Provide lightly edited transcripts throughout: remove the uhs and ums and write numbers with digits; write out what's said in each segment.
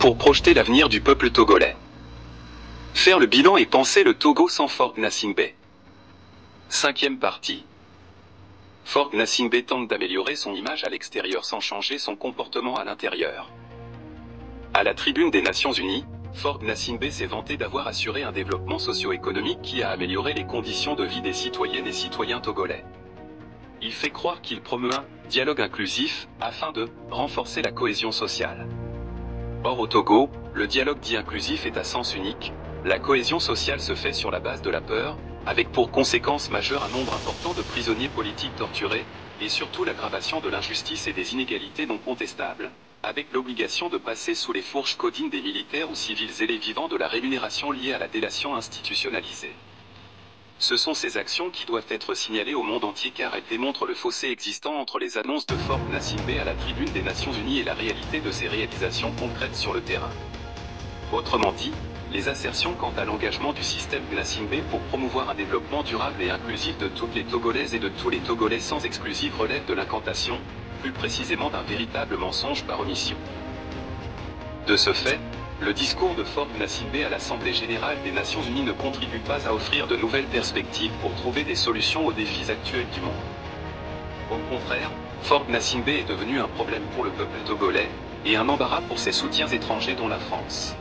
pour projeter l'avenir du peuple togolais. Faire le bilan et penser le Togo sans Faure Gnassingbé. 5e partie. Faure Gnassingbé tente d'améliorer son image à l'extérieur sans changer son comportement à l'intérieur. À la tribune des Nations Unies, Faure Gnassingbé s'est vanté d'avoir assuré un développement socio-économique qui a amélioré les conditions de vie des citoyennes et citoyens togolais. Il fait croire qu'il promeut un dialogue inclusif afin de renforcer la cohésion sociale. Or au Togo, le dialogue dit inclusif est à sens unique. La cohésion sociale se fait sur la base de la peur, avec pour conséquence majeure un nombre important de prisonniers politiques torturés, et surtout l'aggravation de l'injustice et des inégalités non contestables, avec l'obligation de passer sous les fourches codines des militaires ou civils zélés vivant de la rémunération liée à la délation institutionnalisée. Ce sont ces actions qui doivent être signalées au monde entier car elles démontrent le fossé existant entre les annonces de Faure Gnassingbé à la tribune des Nations Unies et la réalité de ses réalisations concrètes sur le terrain. Autrement dit, les assertions quant à l'engagement du système Gnassingbé pour promouvoir un développement durable et inclusif de toutes les Togolaises et de tous les Togolais sans exclusive relèvent de l'incantation, plus précisément d'un véritable mensonge par omission. De ce fait, le discours de Faure Gnassingbé à l'Assemblée générale des Nations Unies ne contribue pas à offrir de nouvelles perspectives pour trouver des solutions aux défis actuels du monde. Au contraire, Faure Gnassingbé est devenu un problème pour le peuple togolais, et un embarras pour ses soutiens étrangers dont la France.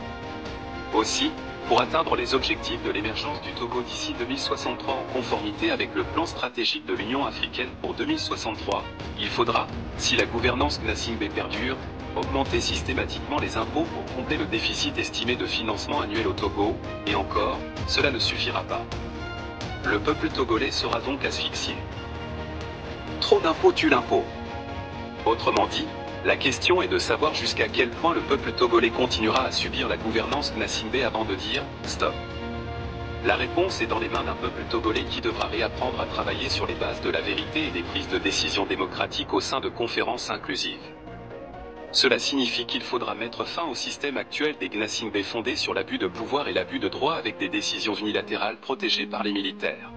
Aussi, pour atteindre les objectifs de l'émergence du Togo d'ici 2063 en conformité avec le plan stratégique de l'Union africaine pour 2063, il faudra, si la gouvernance Gnassingbé perdure, augmenter systématiquement les impôts pour combler le déficit estimé de financement annuel au Togo, et encore, cela ne suffira pas. Le peuple togolais sera donc asphyxié. Trop d'impôts tue l'impôt. Autrement dit, la question est de savoir jusqu'à quel point le peuple togolais continuera à subir la gouvernance Gnassingbé avant de dire « stop ». La réponse est dans les mains d'un peuple togolais qui devra réapprendre à travailler sur les bases de la vérité et des prises de décision démocratiques au sein de conférences inclusives. Cela signifie qu'il faudra mettre fin au système actuel des Gnassingbé fondé sur l'abus de pouvoir et l'abus de droit avec des décisions unilatérales protégées par les militaires.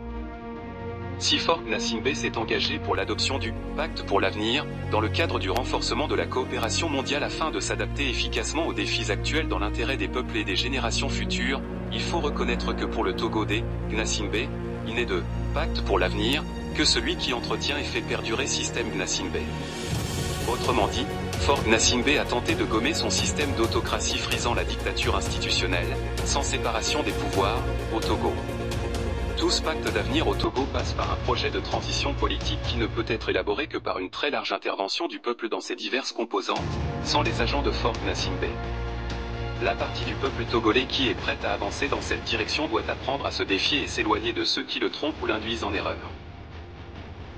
Si Faure Gnassingbé s'est engagé pour l'adoption du « Pacte pour l'avenir » dans le cadre du renforcement de la coopération mondiale afin de s'adapter efficacement aux défis actuels dans l'intérêt des peuples et des générations futures, il faut reconnaître que pour le Togo des Gnassingbé, il n'est de « Pacte pour l'avenir » que celui qui entretient et fait perdurer système Gnassingbé. Autrement dit, Faure Gnassingbé a tenté de gommer son système d'autocratie frisant la dictature institutionnelle, sans séparation des pouvoirs, au Togo. Tout ce pacte d'avenir au Togo passe par un projet de transition politique qui ne peut être élaboré que par une très large intervention du peuple dans ses diverses composantes, sans les agents de Faure Gnassingbé. La partie du peuple togolais qui est prête à avancer dans cette direction doit apprendre à se défier et s'éloigner de ceux qui le trompent ou l'induisent en erreur.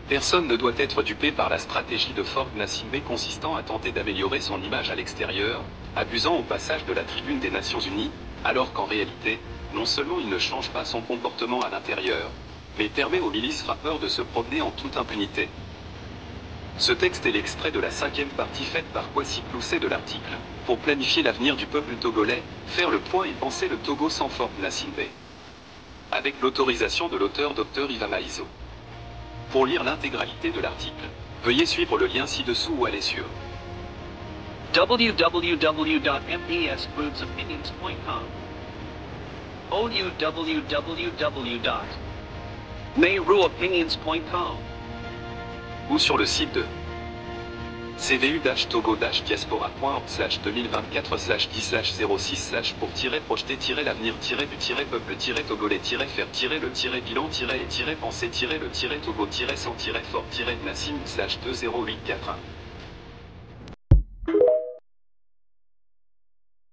Personne ne doit être dupé par la stratégie de Faure Gnassingbé consistant à tenter d'améliorer son image à l'extérieur, abusant au passage de la tribune des Nations Unies, alors qu'en réalité, non seulement il ne change pas son comportement à l'intérieur, mais permet aux milices frappeurs de se promener en toute impunité. Ce texte est l'extrait de la 5e partie faite par Kwasi Plousset de l'article « Pour planifier l'avenir du peuple togolais, faire le point et penser le Togo sans Faure Gnassingbé » avec l'autorisation de l'auteur Dr Iva Maïzo. Pour lire l'intégralité de l'article, veuillez suivre le lien ci-dessous ou aller sur www.mpsfoodsopinions.com www.meiruopinions.com ou sur le site de cvu-togo-diaspora.org/2024/10/06/pour-projeter-l'avenir-peuple-togolais-faire-le-bilan-et-penser-le-togo-sans-2008-4.